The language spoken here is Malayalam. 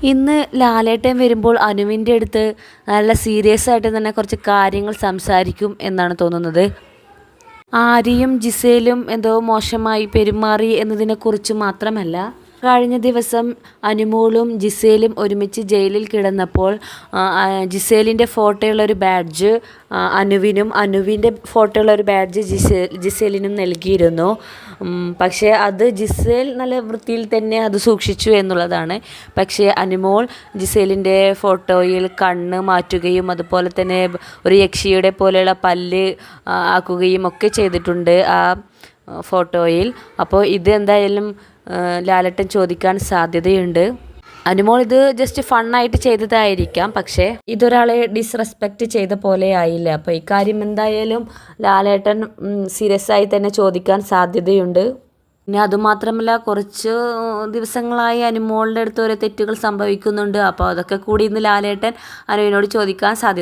ഇന്ന് ലാലേട്ടൻ വരുമ്പോൾ അനുവിൻ്റെ അടുത്ത് നല്ല സീരിയസ് ആയിട്ട് തന്നെ കുറച്ച് കാര്യങ്ങൾ സംസാരിക്കും എന്നാണ് തോന്നുന്നത്. ആര്യയും ജിസേലും എന്തോ മോശമായി പെരുമാറി എന്നതിനെക്കുറിച്ച് മാത്രമല്ല, കഴിഞ്ഞ ദിവസം അനുമോളും ജിസേലും ഒരുമിച്ച് ജയിലിൽ കിടന്നപ്പോൾ ജിസേലിൻ്റെ ഫോട്ടോയുള്ളൊരു ബാഡ്ജ് അനുവിനും അനുവിൻ്റെ ഫോട്ടോയുള്ളൊരു ബാഡ്ജ് ജിസേലിനും നൽകിയിരുന്നു. പക്ഷേ അത് ജിസേൽ നല്ല വൃത്തിയിൽ തന്നെ അത് സൂക്ഷിച്ചു എന്നുള്ളതാണ്. പക്ഷേ അനുമോൾ ജിസേലിൻ്റെ ഫോട്ടോയിൽ കണ്ണ് മാറ്റുകയും അതുപോലെ തന്നെ ഒരു യക്ഷിയുടെ പോലെയുള്ള പല്ല് ആക്കുകയും ഒക്കെ ചെയ്തിട്ടുണ്ട് ആ ഫോട്ടോയിൽ. അപ്പോൾ ഇത് എന്തായാലും ലാലേട്ടൻ ചോദിക്കാൻ സാധ്യതയുണ്ട്. അനുമോൾ ഇത് ജസ്റ്റ് ഫണ്ണായിട്ട് ചെയ്തതായിരിക്കാം, പക്ഷേ ഇതൊരാളെ ഡിസ്റെസ്പെക്റ്റ് ചെയ്ത പോലെ ആയില്ല. അപ്പോൾ ഇക്കാര്യം എന്തായാലും ലാലേട്ടൻ സീരിയസ് ആയി തന്നെ ചോദിക്കാൻ സാധ്യതയുണ്ട്. പിന്നെ അതുമാത്രമല്ല, കുറച്ച് ദിവസങ്ങളായി അനുമോളുടെ അടുത്ത് ഓരോ തെറ്റുകൾ സംഭവിക്കുന്നുണ്ട്. അപ്പോൾ അതൊക്കെ കൂടി ഇന്ന് ലാലേട്ടൻ അനുവിനോട് ചോദിക്കാൻ സാധ്യത